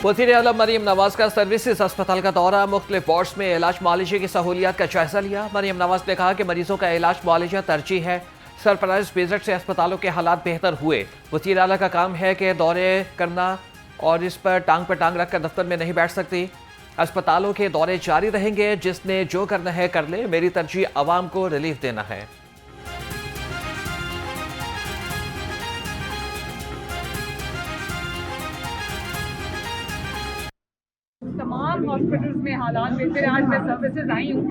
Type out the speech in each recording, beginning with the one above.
वज़ीर आला मरीम नवाज का सर्विसेज अस्पताल का दौरा, मुख्तलिफ वार्ड्स में इलाज मुआलजे की सहूलियात का जायजा लिया। मरीम नवाज ने कहा कि मरीजों का इलाज मुआलजा तरजीह है। सरप्राइज विजिट से अस्पतालों के हालात बेहतर हुए। वज़ीर आला का काम है कि दौरे करना और इस पर टांग रखकर दफ्तर में नहीं बैठ सकती। अस्पतालों के दौरे जारी रहेंगे, जिसने जो करना है कर ले, मेरी तरजीह आवाम को रिलीफ देना है। तमाम हॉस्पिटल्स में हालात बेहतर है। आज मैं सर्विसेज आई हूँ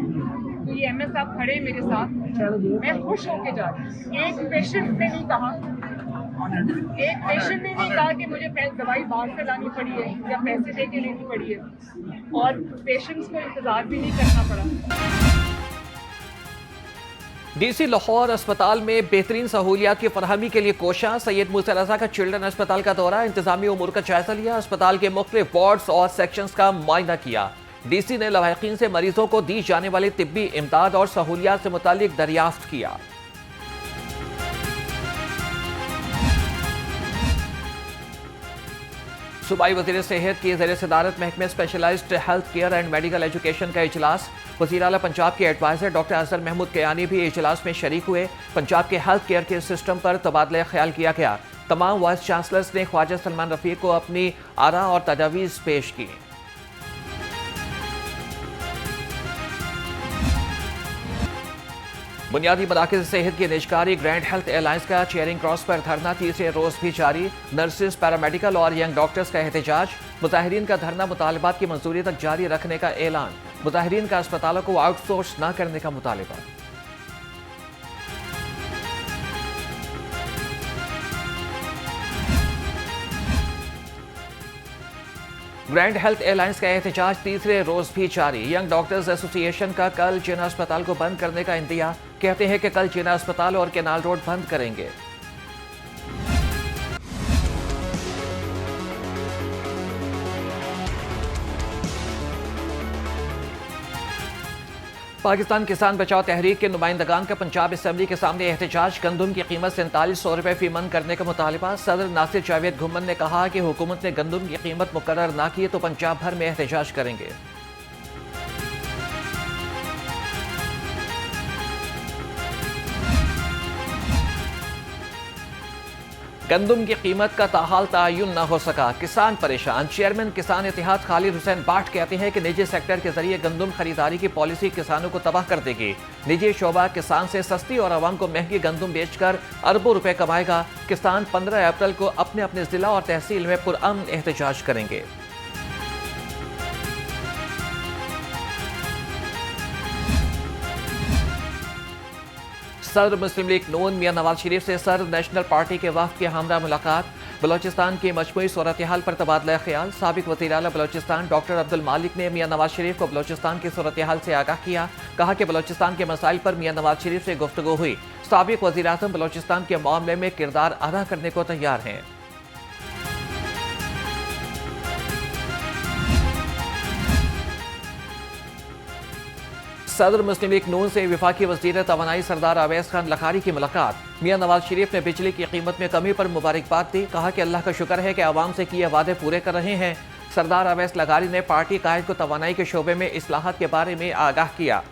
तो ये एमएस साहब खड़े हैं मेरे साथ, मैं खुश होके जा रही हूँ। एक पेशेंट ने नहीं कहा कि मुझे दवाई बाहर से लानी पड़ी है या पैसे दे के लेनी पड़ी है, और पेशेंट्स को इंतजार भी नहीं करना पड़ा। डीसी लाहौर अस्पताल में बेहतरीन सहूलियात की फरहमी के लिए कोशा। सैयद मूसा रजा का चिल्ड्रन अस्पताल का दौरा, इंतजामी उमूर का जायजा लिया। अस्पताल के मुख्तलिफ वार्ड्स और सेक्शंस का मुआयना किया। डीसी ने लवाहिकीन से मरीजों को दी जाने वाली तिब्बी इमदाद और सहूलियात से मुतालिक दरियाफ्त किया। सूबाई वज़ीर सेहत की ज़ेर सदारत महकमे specialised health care and medical education का इजलास। वज़ीर आला पंजाब के एडवाइजर डॉक्टर अजहर महमूद कयानी भी इजलास में शरीक हुए। पंजाब के हेल्थ केयर के सिस्टम पर तबादला ख्याल किया गया। तमाम वाइस चांसलर्स ने ख्वाजा सलमान रफीक को अपनी आरा और तजावीज़ पेश की। बुनियादी मराकज़ सेहत की निजकारी ग्रैंड हेल्थ एलायंस का चेयरिंग क्रॉस पर धरना तीसरे रोज भी जारी। नर्सेज, पैरामेडिकल और यंग डॉक्टर्स का एहतजाज। मुजाहिरीन का धरना मुतालबात की मंजूरी तक जारी रखने का ऐलान। मुजाहिरीन का अस्पतालों को आउटसोर्स न करने का मुतालबा। ग्रैंड हेल्थ एलायंस का एहतजाज तीसरे रोज भी जारी। यंग डॉक्टर्स एसोसिएशन का कल जिना अस्पताल को बंद करने का इंतजार। कहते हैं कि कल जिना अस्पताल और केनाल रोड बंद करेंगे। पाकिस्तान किसान बचाओ तहरीक के नुमाइंदगान का पंजाब असम्बली के सामने एहतजाज। गंदम की कीमत 4700 रुपये फी मन करने का मुतालबा। सदर नासिर जावेद घुम्मन ने कहा कि हुकूमत ने गंदम की कीमत मुकर्रर ना की तो पंजाब भर में एहतजाज करेंगे। गंदम की कीमत का ताहाल तयन न हो सका, किसान परेशान। चेयरमैन किसान इत्तेहाद खालिद हुसैन बाट कहते हैं कि निजी सेक्टर के जरिए गंदम खरीदारी की पॉलिसी किसानों को तबाह कर देगी। निजी शोबा किसान से सस्ती और आवाम को महंगी गंदम बेचकर अरबों रुपए कमाएगा। किसान 15 अप्रैल को अपने अपने जिला और तहसील में पुरअमन एहतजाज करेंगे। सदर मुस्लिम लीग नून मियां नवाज शरीफ से सदर नेशनल पार्टी के वफ्द के हमरा मुलाकात। बलोचिस्तान की मजमूई सूरत हाल पर तबादला ख्याल। साबिक वज़ीर आला बलोचिस्तान डॉक्टर अब्दुल मालिक ने मियां नवाज शरीफ को बलोचिस्तान की सूरत हाल से आगाह किया। कहा कि बलोचिस्तान के मसाइल पर मियां नवाज शरीफ से गुफ्तगू हुई। साबिक वज़ीर आज़म बलोचिस्तान के मामले में किरदार अदा करने को तैयार हैं। सदर मुस्लिम लीग नून से वफाकी वज़ीर तवानाई सरदार अवैस खान लखारी की मुलाकात। मियां नवाज शरीफ ने बिजली की कीमत में कमी पर मुबारकबाद दी। कहा कि अल्लाह का शुक्र है कि आवाम से किए वादे पूरे कर रहे हैं। सरदार अवैस लखारी ने पार्टी कायद को तवानाई के शोबे में इस्लाहात के बारे में आगाह किया।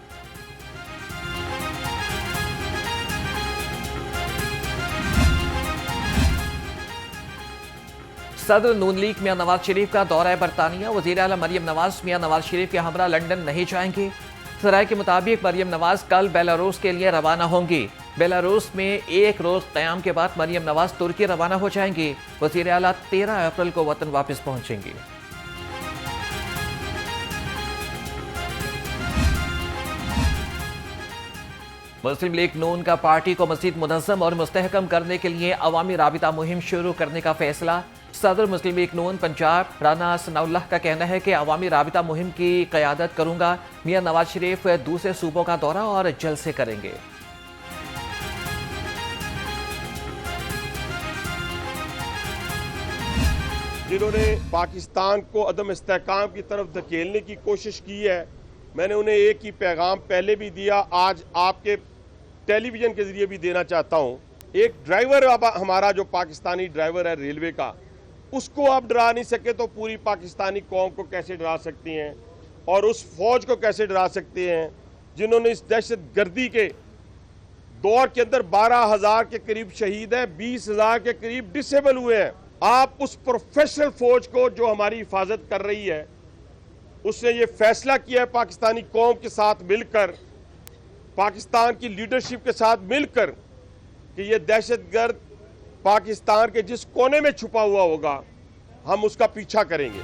सदर नून लीग मियां नवाज शरीफ का दौरा बरतानिया। वज़ीर आला मरीम नवाज मियां नवाज शरीफ के हमरा लंदन नहीं जाएंगी। सराय के मुताबिक मरीम नवाज कल बेलारूस के लिए रवाना होंगी। बेलारूस में एक रोज क़याम के बाद मरीम नवाज तुर्की रवाना हो जाएंगी। वज़ीर आला 13 अप्रैल को वतन वापस पहुंचेंगी। मुस्लिम लीग नून का पार्टी को मज़ीद मुनज़्ज़म और मुस्तहकम करने के लिए अवामी राबिता मुहिम शुरू करने का फैसला। सदर मुस्लिम लीग नून पंजाब राना सनाउल्लाह का कहना है कि अवामी राबिता मुहिम की क़यादत करूंगा। मियां नवाज शरीफ दूसरे सूबों का दौरा और जलसे करेंगे। जिन्होंने पाकिस्तान को अदम इस्तेहकाम की तरफ धकेलने की कोशिश की है, मैंने उन्हें एक ही पैगाम पहले भी दिया, आज आपके टेलीविजन के जरिए भी देना चाहता हूं। एक ड्राइवर हमारा जो पाकिस्तानी ड्राइवर है रेलवे का, उसको आप डरा नहीं सके तो पूरी पाकिस्तानी कौम को कैसे डरा सकती हैं और उस फौज को कैसे डरा सकती हैं जिन्होंने इस दहशतगर्दी के दौर के अंदर 12,000 के करीब शहीद हैं, 20,000 के करीब डिसेबल हुए हैं। आप उस प्रोफेशनल फौज को जो हमारी हिफाजत कर रही है, उसने ये फैसला किया है पाकिस्तानी कौम के साथ मिलकर, पाकिस्तान की लीडरशिप के साथ मिलकर कि ये दहशतगर्द पाकिस्तान के जिस कोने में छुपा हुआ होगा हम उसका पीछा करेंगे।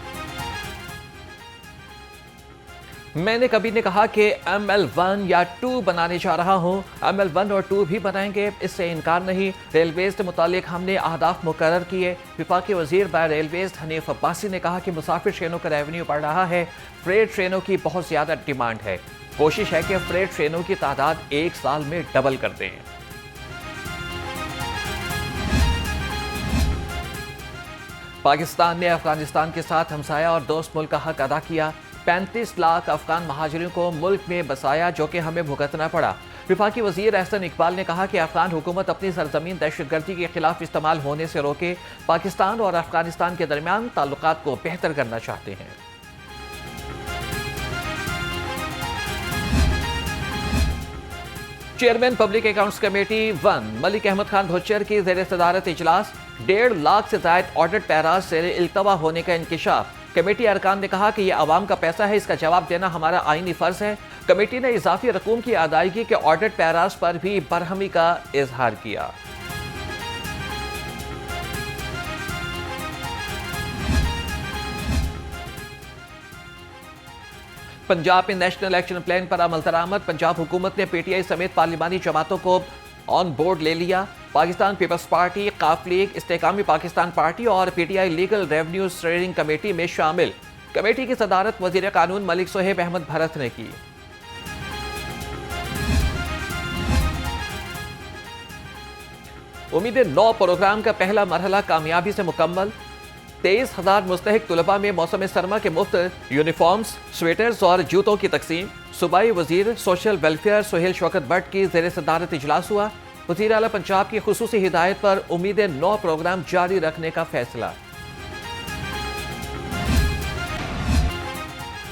मैंने कभी नहीं कहा कि ML1 या 2 बनाने जा रहा हूं। ML1 और 2 भी बनाएंगे, इससे इनकार नहीं। रेलवेज के मुतालिक हमने अहदाफ मुकर्रर किए। विफाकी वजीर बाय रेलवेज हनीफ अब्बासी ने कहा कि मुसाफिर ट्रेनों का रेवेन्यू बढ़ रहा है, फ्रेट ट्रेनों की बहुत ज्यादा डिमांड है। कोशिश है कि फ्रेट ट्रेनों की तादाद 1 साल में डबल कर दें। पाकिस्तान ने अफगानिस्तान के साथ हमसाया और दोस्त मुल्क का हक अदा किया। 35 लाख अफगान महाजिरों को मुल्क में बसाया, जो कि हमें भुगतना पड़ा। विफाकी वजीर एहसन इकबाल ने कहा कि अफगान हुकूमत अपनी सरजमीन दहशतगर्दी के खिलाफ इस्तेमाल होने से रोके, पाकिस्तान और अफगानिस्तान के दरमियान ताल्लुकात को बेहतर करना चाहते हैं। Chairman public accounts committee 1 Malik Ahmad Khan Bhuchar की ज़ेर सदारत इजलास। 1.5 लाख से ज़ायद ऑडिट पैराज से इल्तवा होने का इंकिशाफ। कमेटी अरकान ने कहा कि यह आवाम का पैसा है, इसका जवाब देना हमारा आईनी फर्ज है। कमेटी ने इजाफी रकूम की अदायगी के ऑडिट पैराज पर भी बरहमी का इजहार किया। पंजाब में नेशनल एक्शन प्लान पर अमल दरामद। पंजाब हुकूमत ने PTI समेत पार्लिमानी जमातों को ऑन बोर्ड ले लिया। पाकिस्तान पीपल्स पार्टी, काफ लीग, इस्तेकामी पाकिस्तान पार्टी और PTI legal revenue steering committee में शामिल। कमेटी की सदारत वजीर कानून मलिक सोहेब अहमद भरत ने की। उम्मीद 9 प्रोग्राम का पहला मरहला कामयाबी से मुकम्मल। 23,000 मुस्तहिक तुलबा में मौसम सरमा के मुफ्त यूनिफॉर्म्स, स्वेटर्स और जूतों की तकसीम। सूबाई वजीर सोशल वेलफेयर सुहेल शौकत भट्ट की ज़ेर सदारत इजलास हुआ। वजीर आला पंजाब की खुसूसी हिदायत पर उम्मीद 9 प्रोग्राम जारी रखने का फैसला।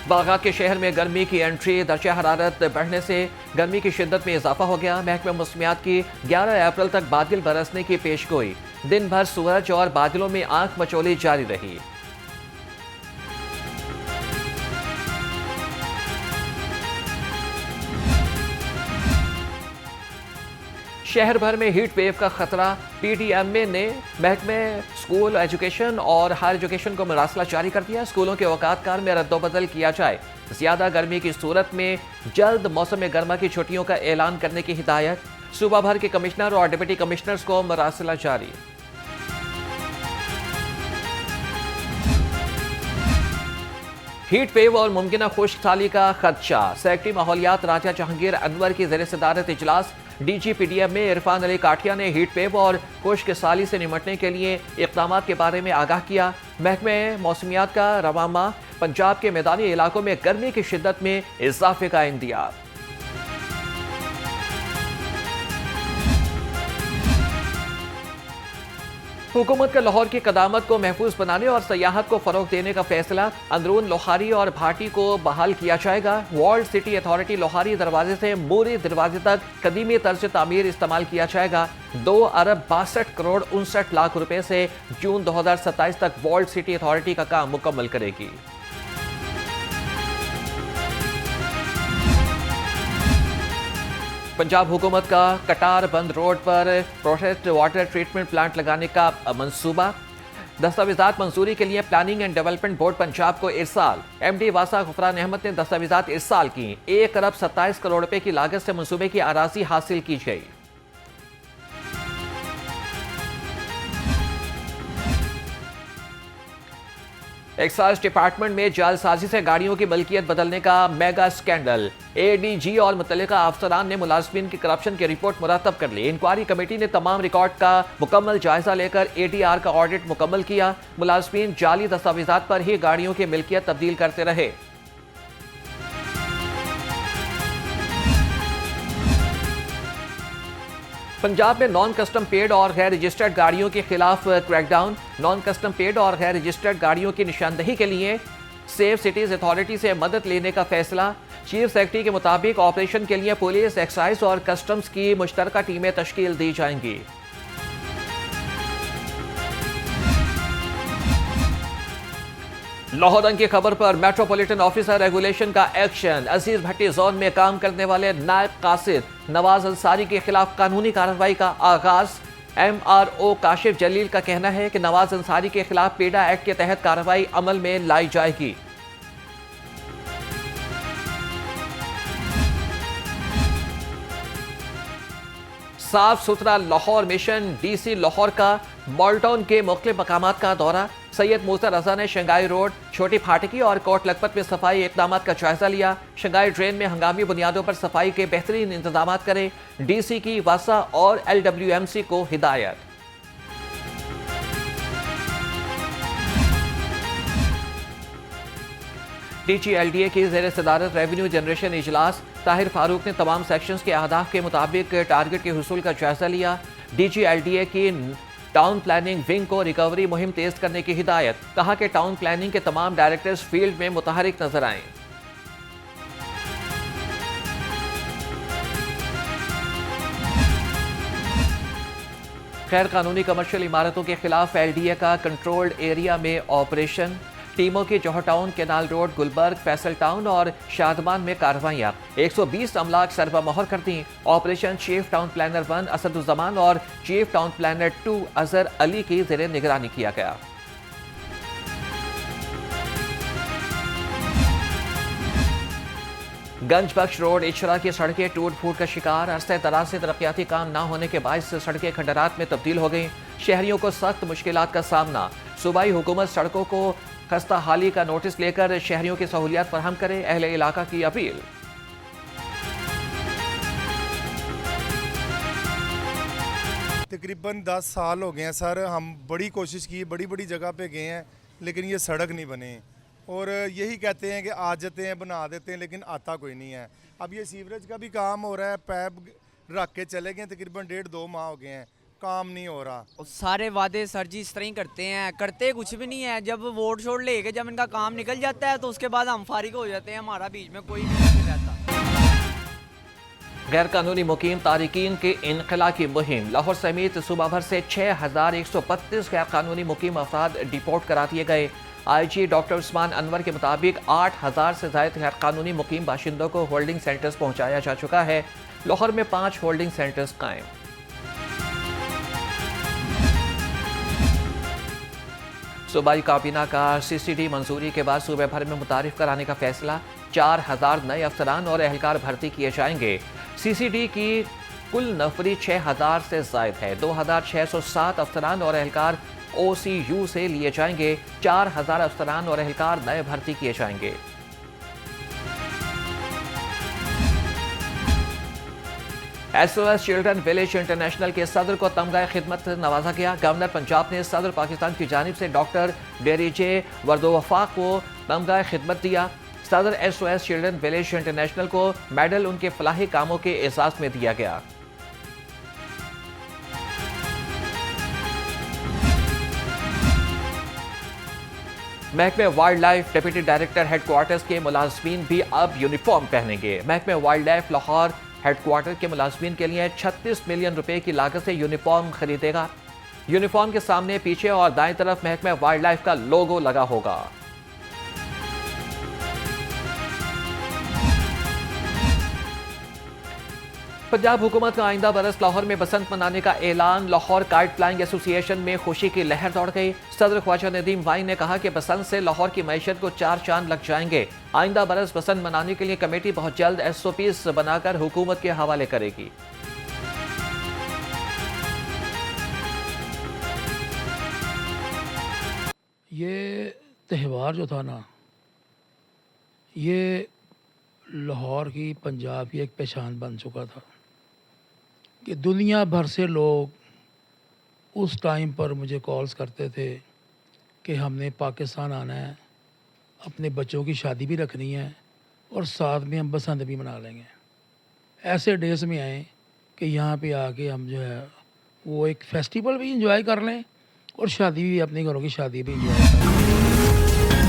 बागहात के शहर में गर्मी की एंट्री, दर्जा हरारत बढ़ने से गर्मी की शिद्दत में इजाफा हो गया। महकमा मौसमियात की 11 अप्रैल तक बादल बरसने की पेशगोई। दिन भर सूरज और बादलों में आंख मचोली जारी रही। शहर भर में हीट वेव का खतरा। PTMA ने महकमे स्कूल एजुकेशन और हायर एजुकेशन को मरासला जारी कर दिया। स्कूलों के औकात में रद्दोबदल किया जाए। ज्यादा गर्मी की सूरत में जल्द मौसम गर्मा की छुट्टियों का ऐलान करने की हिदायत। सूबा भर के कमिश्नर और डिप्टी कमिश्नर्स को मरासला जारी। हीट वेव और मुमकिन खुश्क साली का खदशा। सेक्रेटरी माहौलियात राजा जहांगीर अनवर की ज़ेर सदारत इजलास। DG PDM में इरफान अली काठिया ने हीट वेव और खुश्क साली से निमटने के लिए इक़दाम के बारे में आगाह किया। महकमे मौसमियात का रवामा पंजाब के मैदानी इलाकों में गर्मी की शिद्दत में इजाफे का इंदिया। हुकूमत का लाहौर की कदामत को महफूज बनाने और सयाहत को फरोग देने का फैसला। अंदरून लोहारी और भाटी को बहाल किया जाएगा। वर्ल्ड सिटी अथॉरिटी लोहारी दरवाजे से मूरी दरवाजे तक कदीमी तर्ज तामीर इस्तेमाल किया जाएगा। 2 अरब 62 करोड़ 59 लाख रुपए से जून 2027 तक वर्ल्ड सिटी अथॉरिटी का काम मुकम्मल करेगी। पंजाब हुकूमत का कटार बंद रोड पर प्रोसेस्ड वाटर ट्रीटमेंट प्लांट लगाने का मंसूबा। दस्तावेजात मंजूरी के लिए planning and development board Punjab को इरसाल। MD वासा गुफरान अहमद ने दस्तावेजात इरसाल की। 1 अरब 27 करोड़ रुपए की लागत से मंसूबे की अराजी हासिल की गई। एक्साइज डिपार्टमेंट में जालसाजी से गाड़ियों की मलकियत बदलने का मेगा स्कैंडल। ADG और मुतल्लिका अफसरान ने मुलाजमीन की करप्शन की रिपोर्ट मुरतब कर ली। इंक्वायरी कमेटी ने तमाम रिकॉर्ड का मुकम्मल जायजा लेकर ATR का ऑडिट मुकम्मल किया। मुलाजमीन जाली दस्तावेजात पर ही गाड़ियों की मिल्कियत तब्दील करते रहे। पंजाब में नॉन कस्टम पेड और गैर रजिस्टर्ड गाड़ियों के खिलाफ क्रैकडाउन। नॉन कस्टम पेड और गैर रजिस्टर्ड गाड़ियों की निशानदही के लिए सेफ सिटीज अथॉरिटी से मदद लेने का फैसला। चीफ सेक्रेटरी के मुताबिक ऑपरेशन के लिए पुलिस, एक्साइज और कस्टम्स की मुश्तरका टीमें तश्कील दी जाएंगी। लाहौर दंगे की खबर पर मेट्रोपॉलिटन ऑफिसर रेगुलेशन का एक्शन। अजीज भट्टी जोन में काम करने वाले नायब कासिद नवाज अंसारी के खिलाफ कानूनी कार्रवाई का आगाज। MRO काशिफ जलील का कहना है कि नवाज अंसारी के खिलाफ पेडा एक्ट के तहत कार्रवाई अमल में लाई जाएगी। साफ सुथरा लाहौर मिशन DC लाहौर का मॉलटाउन के मुख्तलिफ मकामात का दौरा। सैयद मूसा रजा ने शंघाई रोड, छोटी फाटकी और कोट लखपत में सफाई इकदाम का जायजा लिया। शंघाई ड्रेन में हंगामी बुनियादों पर सफाई के बेहतरीन इंतजाम करें, DC की वासा और LWMC को हिदायत। DG LDA की ज़ेर सदारत रेवेन्यू जनरेशन इजलास। ताहिर फारूक ने तमाम सेक्शंस के अहदाफ के मुताबिक टारगेट के हुसूल का जायजा लिया। DG LDA की टाउन प्लानिंग विंग को रिकवरी मुहिम तेज करने की हिदायत। कहा कि टाउन प्लानिंग के तमाम डायरेक्टर्स फील्ड में मुतहरिक नजर आएं। गैर कानूनी कमर्शियल इमारतों के खिलाफ LDA का कंट्रोल्ड एरिया में ऑपरेशन। टीमों की Johar town, canal road, Gulberg, Faisal town और शादमान में कार्रवाइयां। 120 अमलाक सरबा मोहर कर दी। Operation chief town planner 1 Asaduzzaman और chief town planner 2 Azhar Ali की ज़ेरे निगरानी किया गया। गंज बख्श रोड, इचरा की सड़कें टूट फूट का शिकार। अरसे दराज से तरक्याती काम न होने के बायस सड़कें खंडरात में तब्दील हो गई। शहरियों को सख्त मुश्किलात का सामना। सूबाई हुकूमत सड़कों को खस्ता हाली का नोटिस लेकर शहरियों की सहूलियात फराहम करे, अहले इलाका की अपील। तकरीबन 10 साल हो गए हैं सर, हम बड़ी कोशिश की, बड़ी बड़ी जगह पे गए हैं, लेकिन ये सड़क नहीं बने। और यही कहते हैं कि आ जाते हैं, बना देते हैं, लेकिन आता कोई नहीं है। अब ये सीवरेज का भी काम हो रहा है, पैप रख के चले गए, तकरीबन 1.5-2 माह हो गए हैं, काम नहीं हो रहा। सारे वादे सर जी इस तरह ही करते हैं, करते कुछ भी नहीं है। जब वोट छोड़ लेके जब इनका काम निकल जाता है तो उसके बाद हम फारिग हो जाते हैं, हमारा बीच में कोई भी नहीं रहता। गैर कानूनी मुकीम तारिकीन के इनखला की मुहिम। लाहौर समेत सूबा भर से 6132 गैर कानूनी मुकीम अफराद डिपोर्ट करा दिए गए। IG डॉक्टर उस्मान अनवर के मुताबिक 8000 से ज्यादा गैर कानूनी मुकीम बाशिंदों को होल्डिंग सेंटर्स पहुंचाया जा चुका है। लाहौर में 5 होल्डिंग सेंटर्स कायम। सूबाई काबीना का CCD मंजूरी के बाद सूबे भर में मुतारिफ कराने का फैसला। 4000 नए अफसरान और एहलकार भर्ती किए जाएंगे। CCD की कुल नफरी 6000 से जायद है। 2607 अफसरान और एहलकार OCU से लिए जाएंगे। 4000 अफसरान और एहलकार नए भर्ती किए जाएंगे। SOS चिल्ड्रन विलेज इंटरनेशनल के सदर को तमगा खिदमत नवाजा गया। गवर्नर पंजाब ने सदर पाकिस्तान की जानिब से डॉक्टर डेरिजे वर्दोवफा को तमगा खिदमत दिया। सदर SOS चिल्ड्रन विलेज इंटरनेशनल को मेडल उनके फलाही कामों के एजाज में दिया गया। महकमे wild life deputy director headquarters के मुलाजमीन भी अब यूनिफॉर्म पहनेंगे। महकमे वाइल्ड लाइफ लाहौर हेडक्वार्टर के मुलाजमीन के लिए 36 मिलियन रुपए की लागत से यूनिफॉर्म खरीदेगा। यूनिफॉर्म के सामने, पीछे और दाएं तरफ महकमे वाइल्ड लाइफ का लोगो लगा होगा। पंजाब हुकूमत का आइंदा बरस लाहौर में बसंत मनाने का ऐलान। लाहौर काइट फ्लाइंग एसोसिएशन में खुशी की लहर दौड़ गई। सदर ख्वाजा नदीम वाई ने कहा कि बसंत से लाहौर की मैशत को 4 चांद लग जाएंगे। आइंदा बरस बसंत मनाने के लिए कमेटी बहुत जल्द SOPs बनाकर हुकूमत के हवाले करेगी। ये त्यौहार जो था ना, ये लाहौर की, पंजाब की एक पहचान बन चुका था कि दुनिया भर से लोग उस टाइम पर मुझे कॉल्स करते थे कि हमने पाकिस्तान आना है, अपने बच्चों की शादी भी रखनी है और साथ में हम बसंत भी मना लेंगे। ऐसे डेज में आए कि यहाँ पे आके हम जो है वो एक फेस्टिवल भी इंजॉय कर लें और शादी भी, अपने घरों की शादी भी इंजॉय कर लें।